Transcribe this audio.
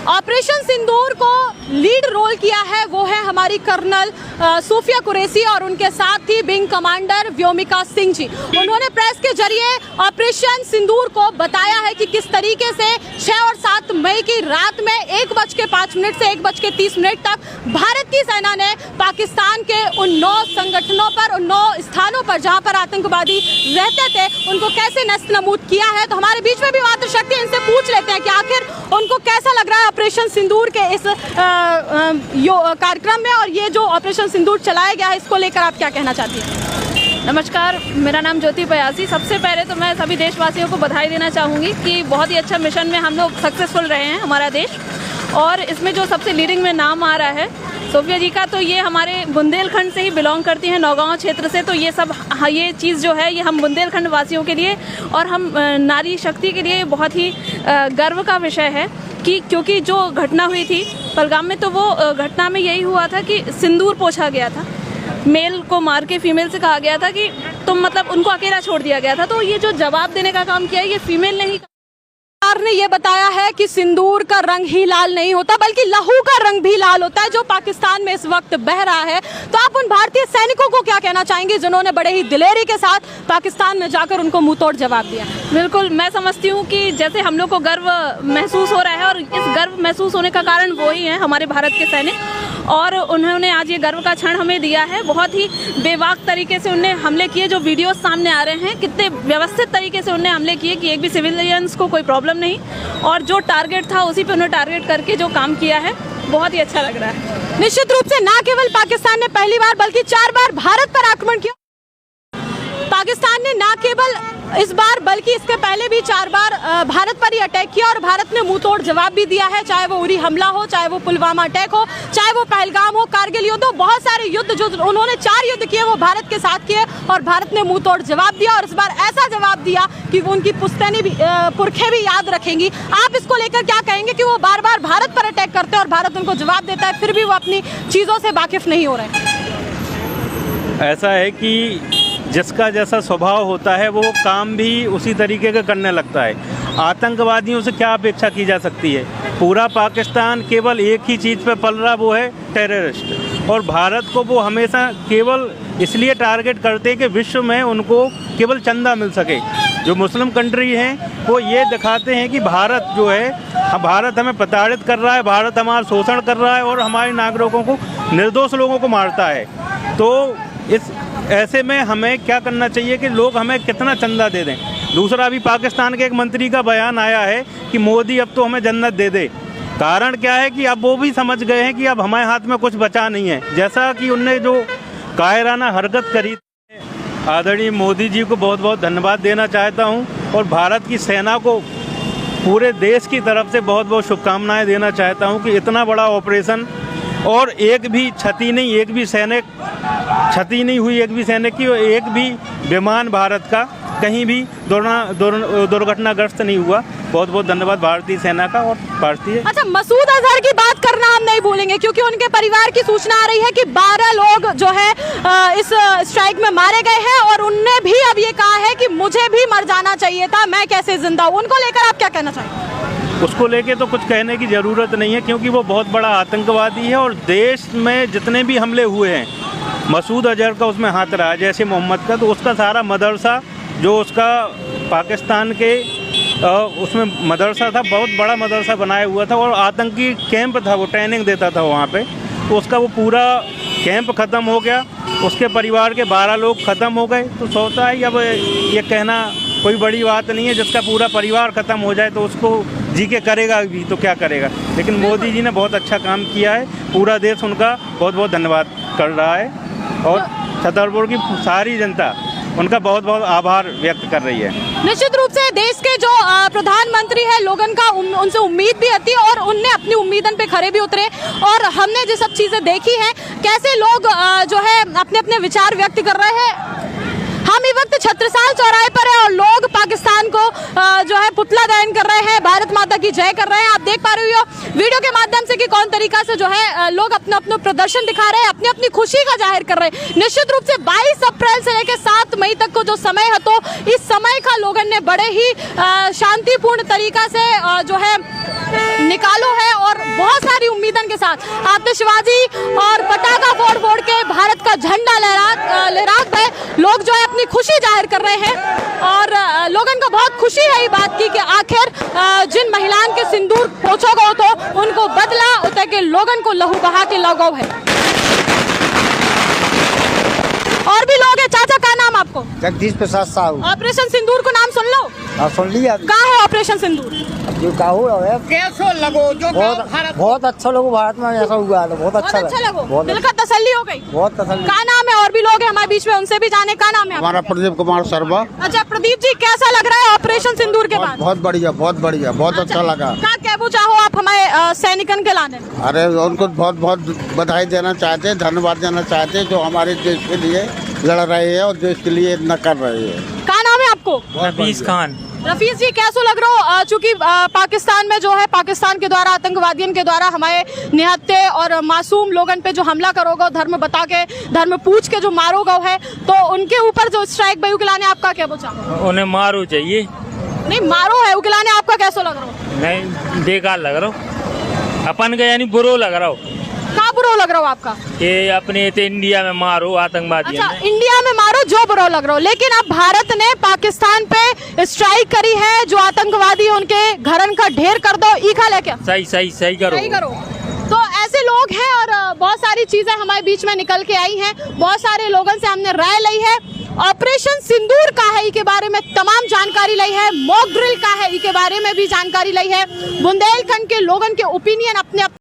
Operation सिंदूर को lead role किया है वो है हमारी कर्नल सूफिया कुरैशी और उनके साथ ही विंग कमांडर व्योमिका सिंह जी। उन्होंने प्रेस के जरिए ऑपरेशन सिंदूर को बताया है कि किस तरीके से 6 और 7 मई की रात में 1:05 से 1:30 तक भारत की सेना ने पाकिस्तान के उन 9 संगठनों पर, उन 9 स्थानों पर जहां पर आतंकवादी रहते थे, उनको कैसे नस्तानाबूद किया है। तो हमारे बीच में भी मातृशक्ति, इनसे पूछ लेते हैं कि आखिर उनको कैसा लग रहा है ऑपरेशन सिंदूर के इस कार्यक्रम में, और ये जो ऑपरेशन सिंदूर चलाया गया है इसको लेकर आप क्या कहना चाहती हैं? नमस्कार, मेरा नाम ज्योति पयासी। सबसे पहले तो मैं सभी देशवासियों को बधाई देना चाहूँगी कि बहुत ही अच्छा मिशन में हम लोग सक्सेसफुल रहे हैं, हमारा देश। और इसमें जो सबसे लीडिंग में नाम आ रहा है सूफिया जी का, तो ये हमारे बुंदेलखंड से ही बिलोंग करती हैं, नौगांव क्षेत्र से। तो ये सब ये चीज़ जो है ये हम बुंदेलखंड वासियों के लिए और हम नारी शक्ति के लिए बहुत ही गर्व का विषय है कि क्योंकि जो घटना हुई थी पहलगाम में, तो वो घटना में यही हुआ था कि सिंदूर पोंछा गया था, मेल को मार के फीमेल से कहा गया था कि तुम मतलब उनको अकेला छोड़ दिया गया था। तो ये जो जवाब देने का काम किया है ये फीमेल ने ही। सरकार ने ये बताया है कि सिंदूर का रंग ही लाल नहीं होता बल्कि लहू का रंग भी लाल होता है जो पाकिस्तान में इस वक्त बह रहा है। तो आप उन भारतीय सैनिकों को क्या कहना चाहेंगे जिन्होंने बड़े ही दिलेरी के साथ पाकिस्तान में जाकर उनको मुंहतोड़ जवाब दिया? बिल्कुल, मैं समझती हूँ कि जैसे हम लोग को गर्व महसूस हो रहा है, और इस गर्व महसूस होने का कारण वो ही है हमारे भारत के सैनिक, और उन्होंने आज ये गर्व का क्षण हमें दिया है। बहुत ही बेबाक तरीके से उन्हें हमले किए, जो वीडियोस सामने आ रहे हैं, कितने व्यवस्थित तरीके से उन्हें हमले किए कि एक भी सिविलियंस को कोई प्रॉब्लम नहीं, और जो टारगेट था उसी पे उन्हें टारगेट करके जो काम किया है बहुत ही अच्छा लग रहा है। निश्चित रूप से न केवल पाकिस्तान ने पहली बार बल्कि 4 बार भारत पर आक्रमण किया। पाकिस्तान ने न केवल इस बार बल्कि इसके पहले भी 4 बार भारत पर ही अटैक किया और भारत ने मुंहतोड़ जवाब भी दिया है, चाहे वो उरी हमला हो, चाहे वो पुलवामा अटैक हो, चाहे वो पहलगाम हो, कारगिल युद्ध हो। बहुत सारे युद्ध जो उन्होंने 4 युद्ध किए वो भारत के साथ किए और भारत ने मुंहतोड़ जवाब दिया, और इस बार ऐसा जवाब दिया कि उनकी पुश्तैनी भी पुरखे भी याद रखेंगी। आप इसको लेकर क्या कहेंगे कि वो बार बार भारत पर अटैक करते हैं और भारत उनको जवाब देता है, फिर भी वो अपनी चीज़ों से वाकिफ नहीं हो रहे? ऐसा है कि जिसका जैसा स्वभाव होता है वो काम भी उसी तरीके का करने लगता है। आतंकवादियों से क्या अपेक्षा की जा सकती है? पूरा पाकिस्तान केवल एक ही चीज़ पे पल रहा, वो है टेररिस्ट, और भारत को वो हमेशा केवल इसलिए टारगेट करते हैं कि विश्व में उनको केवल चंदा मिल सके। जो मुस्लिम कंट्री हैं वो ये दिखाते हैं कि भारत जो है, भारत हमें प्रताड़ित कर रहा है, भारत हमारा शोषण कर रहा है और हमारे नागरिकों को, निर्दोष लोगों को मारता है। तो इस ऐसे में हमें क्या करना चाहिए कि लोग हमें कितना चंदा दे दें। दूसरा, अभी पाकिस्तान के एक मंत्री का बयान आया है कि मोदी अब तो हमें जन्नत दे दे। कारण क्या है कि अब वो भी समझ गए हैं कि अब हमारे हाथ में कुछ बचा नहीं है। जैसा कि उनने जो कायराना हरकत करी, आदरणीय मोदी जी को बहुत बहुत धन्यवाद देना चाहता हूँ, और भारत की सेना को पूरे देश की तरफ से बहुत बहुत शुभकामनाएँ देना चाहता हूँ कि इतना बड़ा ऑपरेशन, और एक भी क्षति नहीं, एक भी सैनिक क्षति नहीं हुई, एक भी सैनिक की, एक भी विमान भारत का कहीं भी दुर्घटनाग्रस्त नहीं हुआ। बहुत बहुत धन्यवाद भारतीय सेना का और भारतीय। अच्छा, मसूद अजहर की बात करना हम नहीं भूलेंगे क्योंकि उनके परिवार की सूचना आ रही है कि 12 लोग जो है इस स्ट्राइक में मारे गए हैं, और उनने भी अब ये कहा है कि मुझे भी मर जाना चाहिए था, मैं कैसे जिंदा हूँ। उनको लेकर आप क्या कहना चाहेंगे? उसको लेके तो कुछ कहने की ज़रूरत नहीं है क्योंकि वो बहुत बड़ा आतंकवादी है, और देश में जितने भी हमले हुए हैं, मसूद अजहर का उसमें हाथ रहा, जैसे मोहम्मद का, तो उसका सारा मदरसा जो उसका पाकिस्तान के उसमें मदरसा था, बहुत बड़ा मदरसा बनाया हुआ था, और आतंकी कैंप था, वो ट्रेनिंग देता था वहाँ पे। तो उसका वो पूरा कैंप ख़त्म हो गया, उसके परिवार के 12 लोग ख़त्म हो गए। तो सोचता है अब ये कहना कोई बड़ी बात नहीं है, जिसका पूरा परिवार ख़त्म हो जाए तो उसको जी के करेगा भी तो क्या करेगा। लेकिन मोदी जी ने बहुत अच्छा काम किया है, पूरा देश उनका बहुत बहुत धन्यवाद कर रहा है, और छतरपुर की सारी जनता उनका बहुत बहुत आभार व्यक्त कर रही है। निश्चित रूप से देश के जो प्रधानमंत्री है, लोगन का उनसे उम्मीद भी आती है और उनने अपनी उम्मीदन पे खरे भी उतरे, और हमने जो सब चीज़ें देखी हैं, कैसे लोग जो है अपने अपने विचार व्यक्त कर रहे हैं। हम इस वक्त छत्रसाल चौराहे पर है और लोग पाकिस्तान को जो है पुतला दहन कर रहे हैं, भारत माता की जय कर रहे हैं। आप देख पा रहे हो वीडियो के माध्यम से कि कौन तरीका से जो है लोग अपना अपना प्रदर्शन दिखा रहे हैं, अपनी अपनी खुशी का जाहिर कर रहे हैं। निश्चित रूप से 22 अप्रैल से लेकर 7 मई तक को जो समय है, तो इस समय का लोगों ने बड़े ही शांतिपूर्ण तरीका से जो है निकालो है, और बहुत सारी उम्मीदन के साथ आतिशबाजी और पटाखा फोड़ के भारत का झंडा लहरा है। लोग जो है अपनी खुशी जाहिर कर रहे हैं और लोगन को बहुत खुशी है ये बात की कि आखिर जिन महिलाओं के सिंदूर पोछो गो तो उनको बदला उतर के लोगन को लहू बहा के लगो है। और भी लोग हैं। चाचा का नाम आपको? जगदीश प्रसाद साहू। ऑपरेशन सिंदूर को नाम सुन लो? सुन लिया। कहाँ है ऑपरेशन सिंदूर? जो काहू है कैसो लगो जो बहुत अच्छा लोगो भारत में ऐसा हुआ है, बहुत अच्छा लगो, दिल का तसल्ली हो गई। बहुत तसल्ली। क्या नाम है? और भी लोग हैं हमारे बीच में, उनसे भी जाने। का नाम है आपका? हमारा प्रदीप कुमार शर्मा। अच्छा प्रदीप जी, कैसा लग रहा है ऑपरेशन सिंदूर के बाद? बहुत बढ़िया, बहुत बढ़िया, बहुत अच्छा लगा। क्या कहना चाहो आप हमारे सैनिकन के लाने? अरे उनको बहुत बहुत बधाई देना चाहते हैं, धन्यवाद देना चाहते हैं जो हमारे देश के लिए लड़ रहे हैं और देश के लिए इतना कर रहे हैं। क्या नाम है आपको? रफीज खान। रफीज जी, कैसा लग रहा हो? चूंकि पाकिस्तान में जो है, पाकिस्तान के द्वारा, आतंकवादियों के द्वारा हमारे निहत्ते और मासूम लोगन पे जो हमला करोगे, धर्म बता के, धर्म पूछ के जो मारोगे है, तो उनके ऊपर जो स्ट्राइक भाई उकलाने आपका क्या बोचा? उन्हें मारो चाहिए। नहीं मारो है उकलाने, आपका कैसा लग रहा हो? नहीं बेकार लग रहा हो, अपन का यानी बुरो लग रहा हो। कहाँ बुरा लग रहा हो आपका? ये अपने इंडिया में मारो आतंकवादी। अच्छा, इंडिया में मारो जो बुरा लग रहा हो, लेकिन अब भारत ने पाकिस्तान पे स्ट्राइक करी है, जो आतंकवादी उनके घरन का ढेर कर दो। ई खा ले क्या? सही करो। तो ऐसे लोग हैं और बहुत सारी चीजें हमारे बीच में निकल के आई हैं। बहुत सारे लोगों से हमने राय ली है। ऑपरेशन सिंदूर का है, के बारे में तमाम जानकारी ली है। मॉक ड्रिल का है, के बारे में भी जानकारी ली है। बुंदेलखंड के लोगों के ओपिनियन अपने